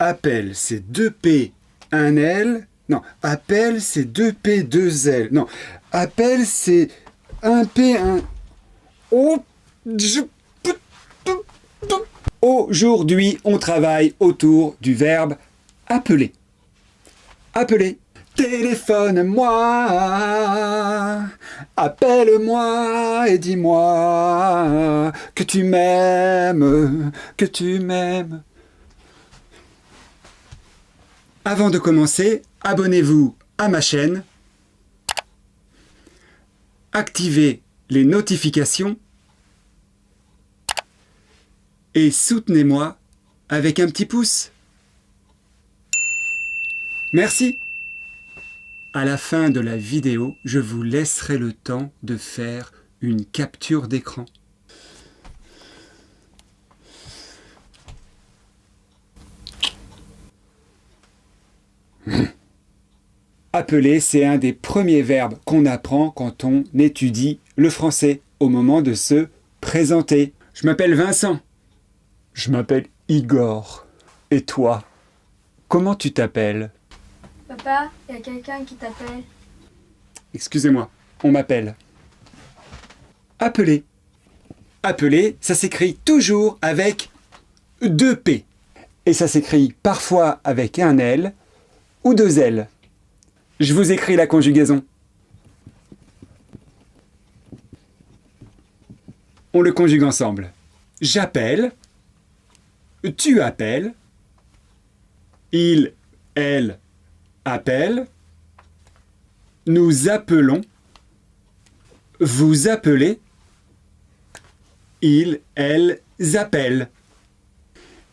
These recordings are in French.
Appel, c'est 2P, 1L. Non, appel, c'est 2P, 2L. Non, appel, c'est 1P, 1... Oh, Aujourd'hui, on travaille autour du verbe appeler. Appeler. Téléphone-moi, appelle-moi et dis-moi que tu m'aimes, que tu m'aimes. Avant de commencer, abonnez-vous à ma chaîne, activez les notifications et soutenez-moi avec un petit pouce. Merci. À la fin de la vidéo, je vous laisserai le temps de faire une capture d'écran. Appeler, c'est un des premiers verbes qu'on apprend quand on étudie le français, au moment de se présenter. Je m'appelle Vincent. Je m'appelle Igor. Et toi, comment tu t'appelles ? Papa, il y a quelqu'un qui t'appelle. Excusez-moi, on m'appelle. Appeler. Appeler, ça s'écrit toujours avec 2 P. Et ça s'écrit parfois avec un L ou 2 L. Je vous écris la conjugaison. On le conjugue ensemble. J'appelle. Tu appelles. Il, elle, appelle. Nous appelons. Vous appelez. Ils, elles appellent.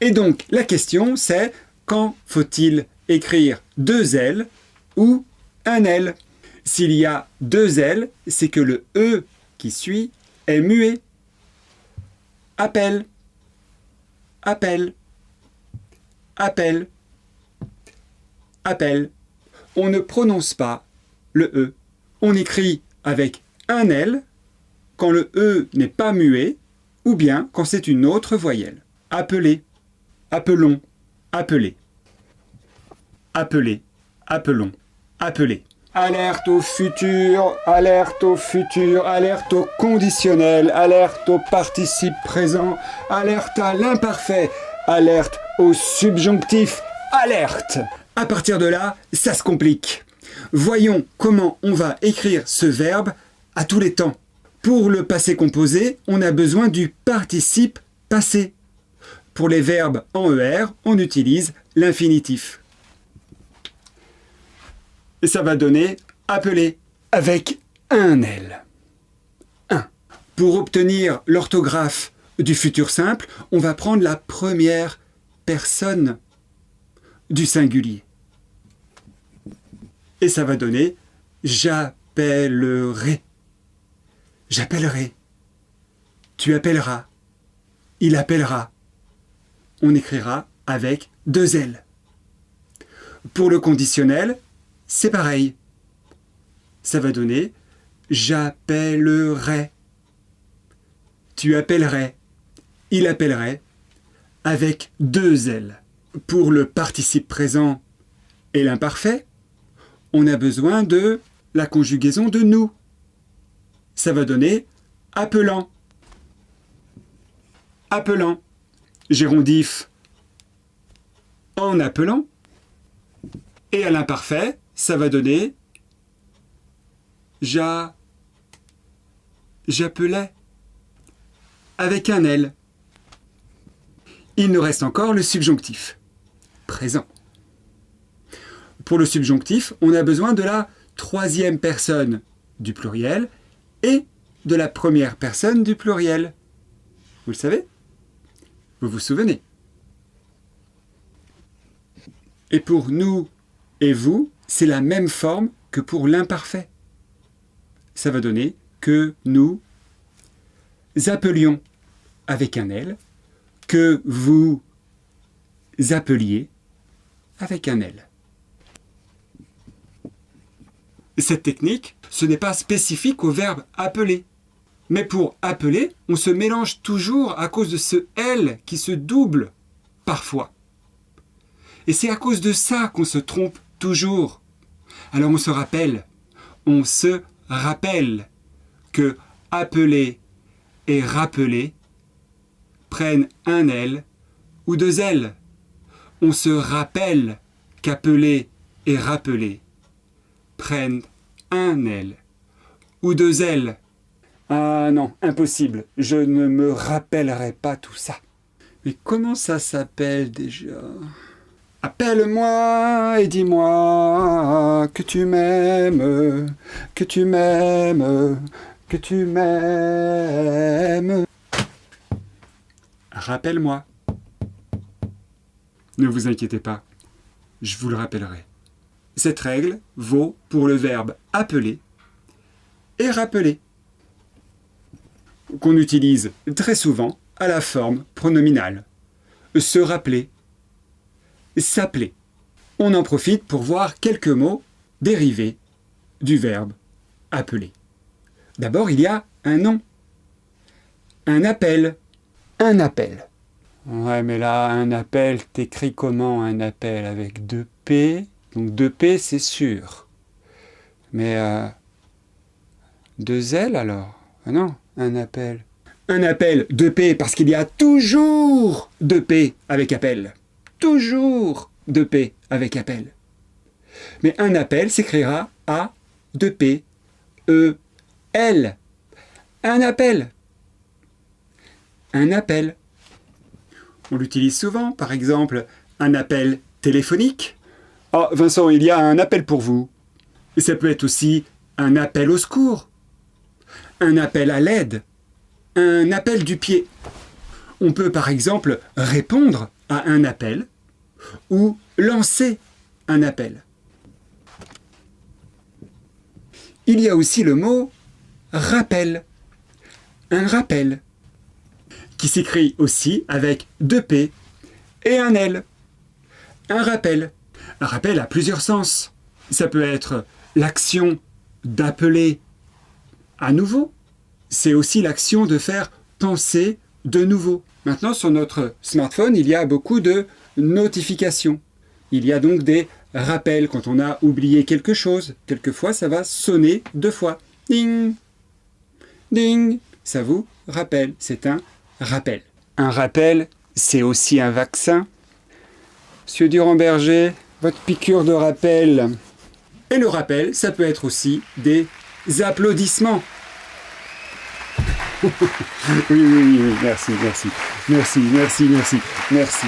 Et donc, la question, c'est quand faut-il écrire 2 L ou un L? S'il y a 2 L, c'est que le E qui suit est muet. Appelle. Appelle. Appelle. Appelle. On ne prononce pas le E. On écrit avec un L quand le E n'est pas muet ou bien quand c'est une autre voyelle. Appeler. Appelons. Appeler. Appeler. Appelons. Appeler. Alerte au futur, alerte au futur, alerte au conditionnel, alerte au participe présent, alerte à l'imparfait, alerte au subjonctif, alerte. À partir de là, ça se complique. Voyons comment on va écrire ce verbe à tous les temps. Pour le passé composé, on a besoin du participe passé. Pour les verbes en ER, on utilise l'infinitif. Et ça va donner appeler avec un L. 1. Pour obtenir l'orthographe du futur simple, on va prendre la première personne du singulier. Et ça va donner j'appellerai. J'appellerai. Tu appelleras. Il appellera. On écrira avec 2 L. Pour le conditionnel, c'est pareil. Ça va donner j'appellerai. Tu appellerais. Il appellerait avec 2 L. Pour le participe présent et l'imparfait, on a besoin de la conjugaison de nous. Ça va donner appelant. Appelant. Gérondif en appelant. Et à l'imparfait, ça va donner j'appelais avec un L. Il nous reste encore le subjonctif présent. Pour le subjonctif, on a besoin de la 3e personne du pluriel et de la 1re personne du pluriel. Vous le savez? Vous vous souvenez? Et pour nous et vous, c'est la même forme que pour l'imparfait. Ça va donner que nous appelions avec un L, que vous appeliez avec un L. Cette technique, ce n'est pas spécifique au verbe appeler. Mais pour appeler, on se mélange toujours à cause de ce L qui se double parfois. Et c'est à cause de ça qu'on se trompe toujours. Alors on se rappelle que appeler et rappeler prennent un L ou deux L. On se rappelle qu'appeler et rappeler prennent un L ou deux L. Ah non, impossible, je ne me rappellerai pas tout ça. Mais comment ça s'appelle déjà ? Appelle-moi et dis-moi que tu m'aimes, que tu m'aimes, que tu m'aimes. Rappelle-moi. Ne vous inquiétez pas, je vous le rappellerai. Cette règle vaut pour le verbe appeler et rappeler, qu'on utilise très souvent à la forme pronominale. Se rappeler, s'appeler. On en profite pour voir quelques mots dérivés du verbe appeler. D'abord, il y a un nom. Un appel. Un appel. Ouais, mais là, un appel, t'écris comment un appel? Avec deux P. Donc deux P, c'est sûr. Mais deux L alors? Ah non, un appel. Un appel, deux P, parce qu'il y a toujours deux P avec appel. Toujours deux P avec appel. Mais un appel s'écrira A, deux P, E, L. Un appel. Un appel. On l'utilise souvent, par exemple, un appel téléphonique. Ah, Vincent, il y a un appel pour vous. Et ça peut être aussi un appel au secours, un appel à l'aide, un appel du pied. On peut par exemple répondre à un appel ou lancer un appel. Il y a aussi le mot rappel, un rappel, qui s'écrit aussi avec deux P et un L. Un rappel. Un rappel a plusieurs sens. Ça peut être l'action d'appeler à nouveau. C'est aussi l'action de faire penser de nouveau. Maintenant, sur notre smartphone, il y a beaucoup de notifications. Il y a donc des rappels quand on a oublié quelque chose. Quelquefois, ça va sonner deux fois. Ding! Ding! Ça vous rappelle. C'est un rappel. Un rappel, c'est aussi un vaccin. Monsieur Durand-Berger, votre piqûre de rappel. Et le rappel, ça peut être aussi des applaudissements. Oui, merci.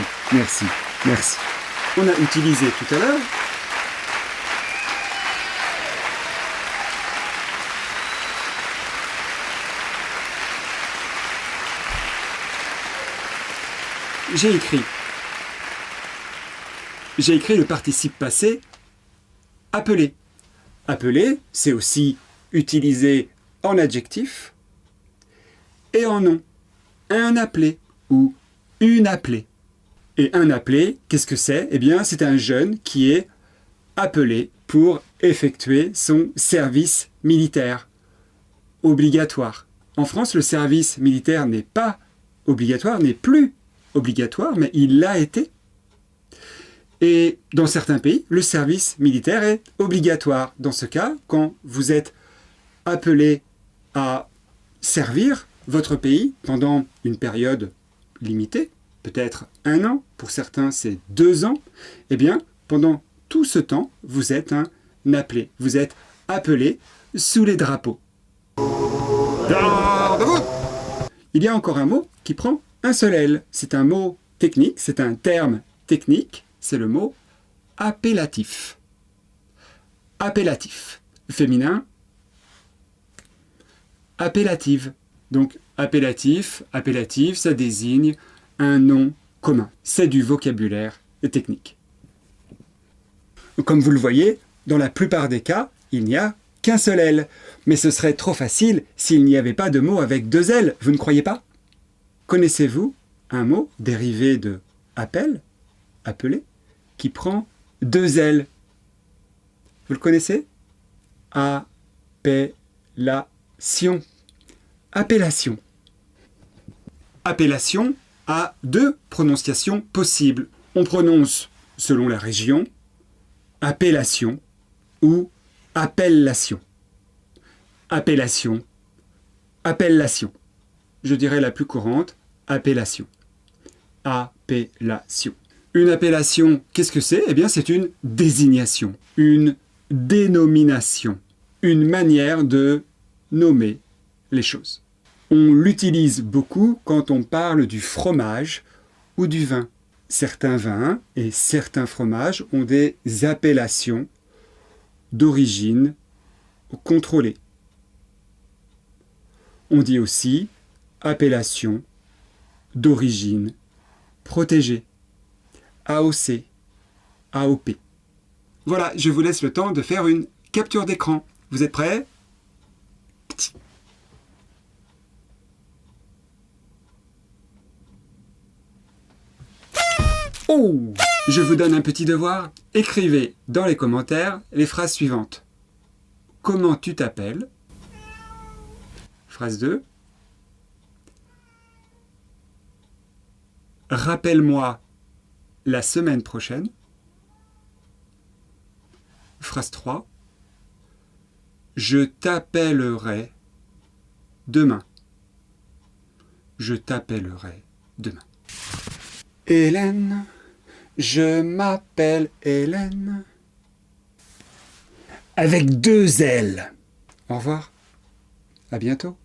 On a utilisé tout à l'heure j'ai écrit le participe passé appeler. Appeler, c'est aussi utilisé en adjectif et en nom. Un appelé ou une appelée. Et un appelé, qu'est-ce que c'est? Eh bien, c'est un jeune qui est appelé pour effectuer son service militaire obligatoire. En France, le service militaire n'est pas obligatoire, n'est plus obligatoire, mais il l'a été. Et dans certains pays, le service militaire est obligatoire. Dans ce cas, quand vous êtes appelé à servir votre pays pendant une période limitée, peut-être 1 an, pour certains c'est 2 ans, eh bien, pendant tout ce temps, vous êtes un appelé. Vous êtes appelé sous les drapeaux. Garde-vous! Il y a encore un mot qui prend un seul L. C'est un mot technique, c'est un terme technique, c'est le mot appellatif. Appellatif. Féminin, appellative. Donc appellatif, ça désigne un nom commun. C'est du vocabulaire technique. Comme vous le voyez, dans la plupart des cas, il n'y a qu'un seul L. Mais ce serait trop facile s'il n'y avait pas de mot avec 2 L, vous ne croyez pas? Connaissez-vous un mot dérivé de appel, appeler, qui prend 2 L? Vous le connaissez? Appellation. Appellation. Appellation a 2 prononciations possibles. On prononce selon la région, appellation ou appellation. Appellation, appellation. Je dirais la plus courante, appellation. Appellation. Une appellation, qu'est-ce que c'est? Eh bien, c'est une désignation, une dénomination, une manière de nommer les choses. On l'utilise beaucoup quand on parle du fromage ou du vin. Certains vins et certains fromages ont des appellations d'origine contrôlée. On dit aussi appellation d'origine protégée. AOC, AOP. Voilà, je vous laisse le temps de faire une capture d'écran. Vous êtes prêts? Oh! Je vous donne un petit devoir. Écrivez dans les commentaires les phrases suivantes. Comment tu t'appelles? Phrase 2. Rappelle-moi la semaine prochaine. Phrase 3. Je t'appellerai demain. Je t'appellerai demain. Hélène, je m'appelle Hélène. Avec 2 L. Au revoir. À bientôt.